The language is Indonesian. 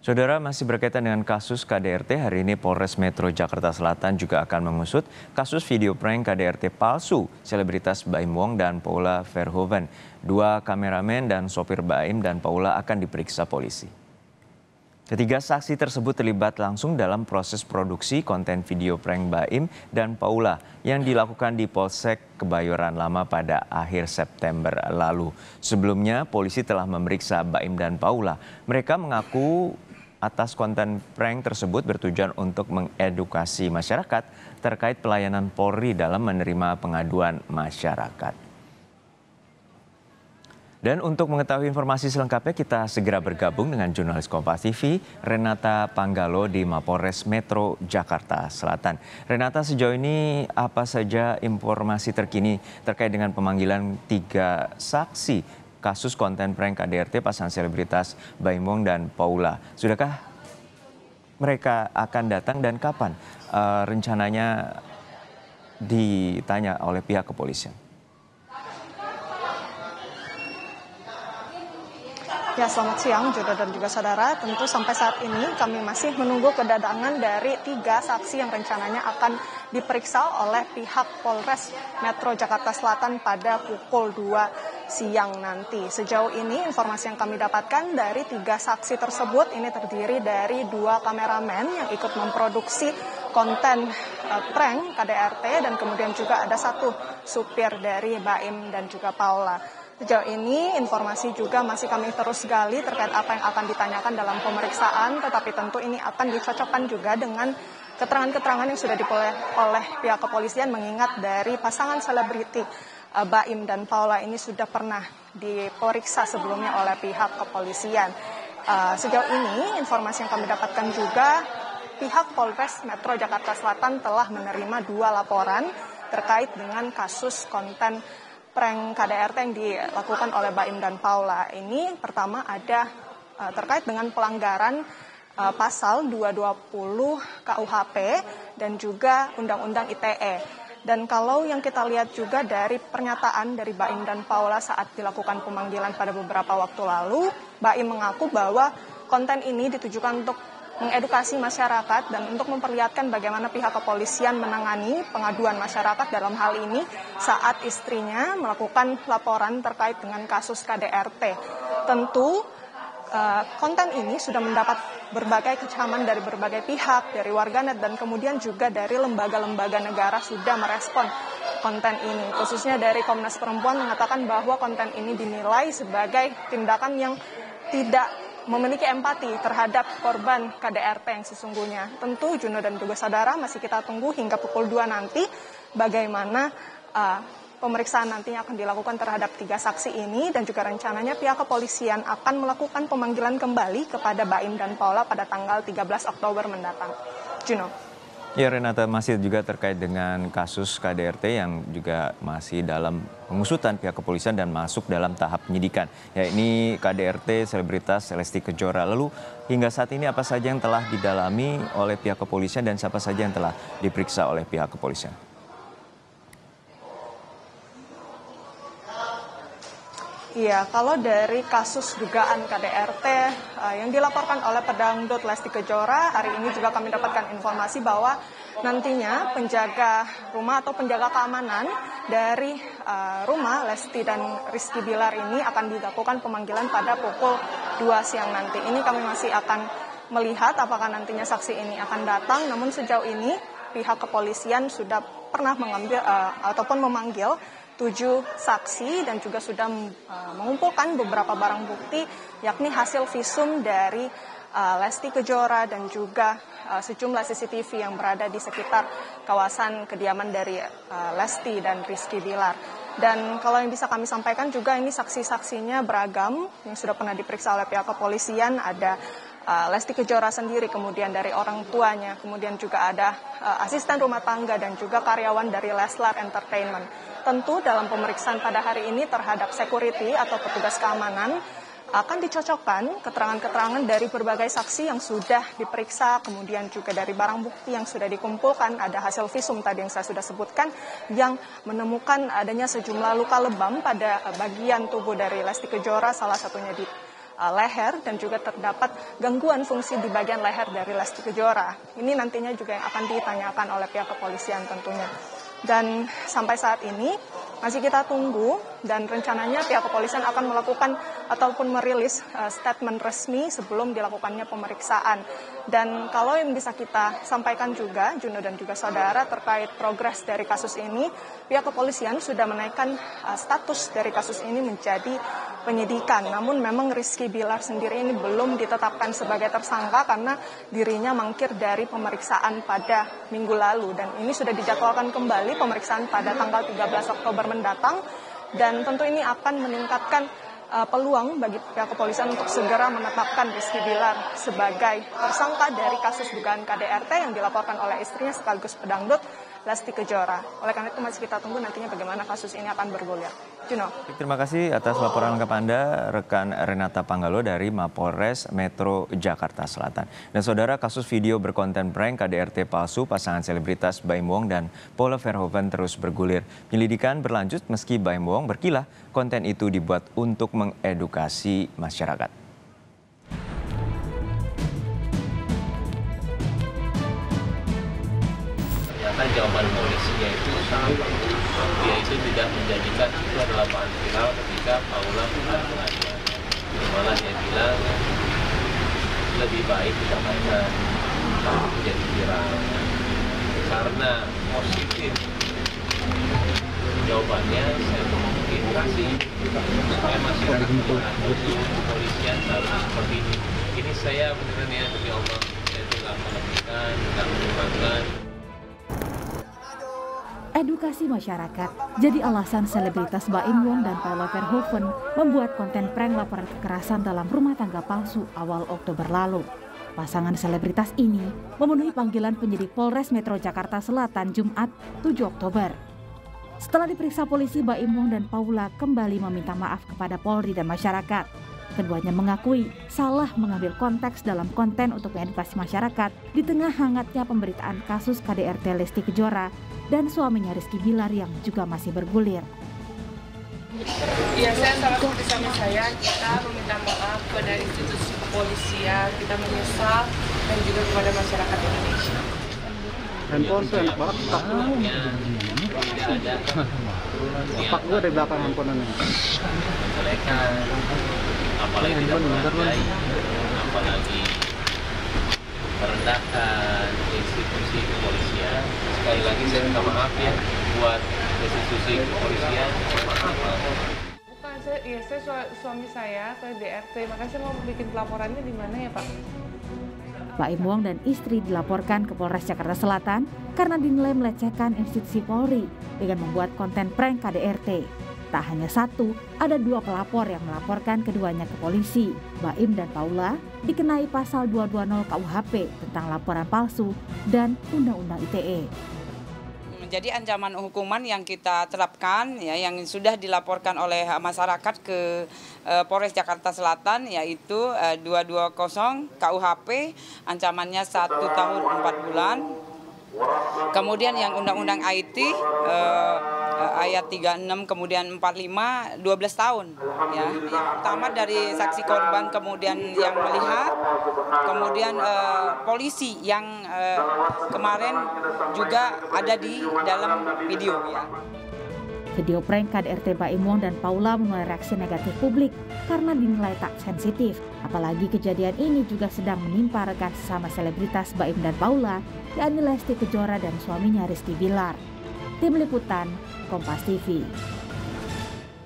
Saudara, masih berkaitan dengan kasus KDRT, hari ini Polres Metro Jakarta Selatan juga akan mengusut kasus video prank KDRT palsu selebritas Baim Wong dan Paula Verhoeven. Dua kameramen dan sopir Baim dan Paula akan diperiksa polisi. Ketiga saksi tersebut terlibat langsung dalam proses produksi konten video prank Baim dan Paula yang dilakukan di Polsek Kebayoran Lama pada akhir September lalu. Sebelumnya, polisi telah memeriksa Baim dan Paula. Mereka mengaku atas konten prank tersebut bertujuan untuk mengedukasi masyarakat terkait pelayanan Polri dalam menerima pengaduan masyarakat. Dan untuk mengetahui informasi selengkapnya, kita segera bergabung dengan jurnalis Kompas TV, Renata Panggalo di Mapolres Metro Jakarta Selatan. Renata, sejauh ini apa saja informasi terkini terkait dengan pemanggilan 3 saksi kasus konten prank KDRT pasangan selebritas Baim Wong dan Paula? Sudahkah mereka akan datang dan kapan rencananya ditanya oleh pihak kepolisian? Ya, selamat siang Jodo dan juga saudara. Tentu sampai saat ini kami masih menunggu kedatangan dari 3 saksi yang rencananya akan diperiksa oleh pihak Polres Metro Jakarta Selatan pada pukul 2 siang nanti. Sejauh ini informasi yang kami dapatkan dari 3 saksi tersebut ini terdiri dari 2 kameramen yang ikut memproduksi konten prank KDRT dan kemudian juga ada 1 supir dari Baim dan juga Paula. Sejauh ini informasi juga masih kami terus gali terkait apa yang akan ditanyakan dalam pemeriksaan, tetapi tentu ini akan dicocokkan juga dengan keterangan-keterangan yang sudah diperoleh oleh pihak kepolisian, mengingat dari pasangan selebriti Baim dan Paula ini sudah pernah diperiksa sebelumnya oleh pihak kepolisian. Sejauh ini informasi yang kami dapatkan juga pihak Polres Metro Jakarta Selatan telah menerima 2 laporan terkait dengan kasus konten prank KDRT yang dilakukan oleh Baim dan Paula. Ini pertama ada terkait dengan pelanggaran pasal 220 KUHP dan juga Undang-Undang ITE. Dan kalau yang kita lihat juga dari pernyataan dari Baim dan Paula saat dilakukan pemanggilan pada beberapa waktu lalu, Baim mengaku bahwa konten ini ditujukan untuk mengedukasi masyarakat dan untuk memperlihatkan bagaimana pihak kepolisian menangani pengaduan masyarakat dalam hal ini saat istrinya melakukan laporan terkait dengan kasus KDRT. Tentu konten ini sudah mendapat berbagai kecaman dari berbagai pihak, dari warganet dan kemudian juga dari lembaga-lembaga negara sudah merespon konten ini. Khususnya dari Komnas Perempuan mengatakan bahwa konten ini dinilai sebagai tindakan yang tidak memiliki empati terhadap korban KDRT yang sesungguhnya. Tentu Juno dan juga saudara masih kita tunggu hingga pukul 2 nanti bagaimana pemeriksaan nantinya akan dilakukan terhadap 3 saksi ini dan juga rencananya pihak kepolisian akan melakukan pemanggilan kembali kepada Baim dan Paula pada tanggal 13 Oktober mendatang. Juno. Ya, Renata, masih juga terkait dengan kasus KDRT yang juga masih dalam pengusutan pihak kepolisian dan masuk dalam tahap penyidikan. Ya, ini KDRT selebritas Lesti Kejora. Lalu hingga saat ini apa saja yang telah didalami oleh pihak kepolisian dan siapa saja yang telah diperiksa oleh pihak kepolisian? Iya, kalau dari kasus dugaan KDRT yang dilaporkan oleh pedangdut Lesti Kejora, hari ini juga kami dapatkan informasi bahwa nantinya penjaga rumah atau penjaga keamanan dari rumah Lesti dan Rizky Bilar ini akan dilakukan pemanggilan pada pukul 2 siang nanti. Ini kami masih akan melihat apakah nantinya saksi ini akan datang, namun sejauh ini pihak kepolisian sudah pernah mengambil ataupun memanggil 7 saksi dan juga sudah mengumpulkan beberapa barang bukti yakni hasil visum dari Lesti Kejora dan juga sejumlah CCTV yang berada di sekitar kawasan kediaman dari Lesti dan Rizky Bilar. Dan kalau yang bisa kami sampaikan juga ini saksi-saksinya beragam yang sudah pernah diperiksa oleh pihak kepolisian. Ada Lesti Kejora sendiri, kemudian dari orang tuanya, kemudian juga ada asisten rumah tangga dan juga karyawan dari Leslar Entertainment. Tentu dalam pemeriksaan pada hari ini terhadap security atau petugas keamanan akan dicocokkan keterangan-keterangan dari berbagai saksi yang sudah diperiksa, kemudian juga dari barang bukti yang sudah dikumpulkan. Ada hasil visum tadi yang saya sudah sebutkan yang menemukan adanya sejumlah luka lebam pada bagian tubuh dari Lesti Kejora, salah satunya di leher dan juga terdapat gangguan fungsi di bagian leher dari Lesti Kejora. Ini nantinya juga yang akan ditanyakan oleh pihak kepolisian tentunya. Dan sampai saat ini masih kita tunggu dan rencananya pihak kepolisian akan melakukan ataupun merilis statement resmi sebelum dilakukannya pemeriksaan. Dan kalau yang bisa kita sampaikan juga, Juno dan juga saudara, terkait progres dari kasus ini, pihak kepolisian sudah menaikkan status dari kasus ini menjadi penyidikan. Namun memang Rizky Bilar sendiri ini belum ditetapkan sebagai tersangka karena dirinya mangkir dari pemeriksaan pada minggu lalu. Dan ini sudah dijadwalkan kembali pemeriksaan pada tanggal 13 Oktober mendatang. Dan tentu ini akan meningkatkan peluang bagi pihak kepolisian untuk segera menetapkan Rizky Bilar sebagai tersangka dari kasus dugaan KDRT yang dilaporkan oleh istrinya sekaligus pedangdut Lesti Kejora. Oleh karena itu masih kita tunggu nantinya bagaimana kasus ini akan bergulir. Juno. Terima kasih atas laporan lengkap Anda, rekan Renata Panggalo dari Mapolres Metro Jakarta Selatan. Dan saudara, kasus video berkonten prank KDRT palsu pasangan selebritas Baim Wong dan Paula Verhoeven terus bergulir. Penyelidikan berlanjut meski Baim Wong berkilah konten itu dibuat untuk mengedukasi masyarakat. Ternyata jawaban polisinya itu sangat bagus. Dia itu tidak menjadikan itu adalah bahan viral ketika Paula pulang pengadilan. Malah dia bilang lebih baik tidak baca menjadi viral karena positif. Jawabannya saya mungkin kasih supaya masyarakat mengatur kepolisian harus seperti ini. Ini saya beneran ya, demi Allah, saya itu nggak melebihkan, nggak menyumbangkan. Edukasi masyarakat jadi alasan selebritas Baim Wong dan Paula Verhoeven membuat konten prank laporan kekerasan dalam rumah tangga palsu awal Oktober lalu. Pasangan selebritas ini memenuhi panggilan penyidik Polres Metro Jakarta Selatan Jumat 7 Oktober. Setelah diperiksa polisi, Baim Wong dan Paula kembali meminta maaf kepada Polri dan masyarakat. Keduanya mengakui salah mengambil konteks dalam konten untuk mengedukasi masyarakat di tengah hangatnya pemberitaan kasus KDRT Lesti Kejora dan suaminya Rizky Bilar yang juga masih bergulir. Ya, saya salah seperti suami saya, kita meminta maaf kepada institusi kepolisian, kita menyesal dan juga kepada masyarakat Indonesia. Handphone tuh enak banget, pak gue dari belakang handphonenya. Menjelekan, apalagi tidak menghargai, apalagi merendahkan institusi kepolisian. Sekali lagi saya minta maaf ya buat institusi kepolisian. Bukan, saya suami saya DRT, makanya saya mau bikin pelaporannya di mana ya Pak? Baim Wong dan istri dilaporkan ke Polres Jakarta Selatan karena dinilai melecehkan institusi Polri dengan membuat konten prank KDRT. Tak hanya satu, ada dua pelapor yang melaporkan keduanya ke polisi. Baim dan Paula dikenai pasal 220 KUHP tentang laporan palsu dan Undang-Undang ITE. Jadi ancaman hukuman yang kita terapkan ya, yang sudah dilaporkan oleh masyarakat ke Polres Jakarta Selatan yaitu 220 KUHP, ancamannya 1 tahun 4 bulan. Kemudian yang Undang-Undang IT ayat 36 kemudian 45 12 tahun ya. Yang pertama dari saksi korban, kemudian yang melihat, kemudian polisi yang kemarin juga ada di dalam video ya. Video prank KDRT Baim Wong dan Paula menuai reaksi negatif publik karena dinilai tak sensitif. Apalagi kejadian ini juga sedang menimpa rekan sesama selebritas Baim dan Paula, yakni Lesti Kejora dan suaminya Rizky Bilar. Tim Liputan, Kompas TV.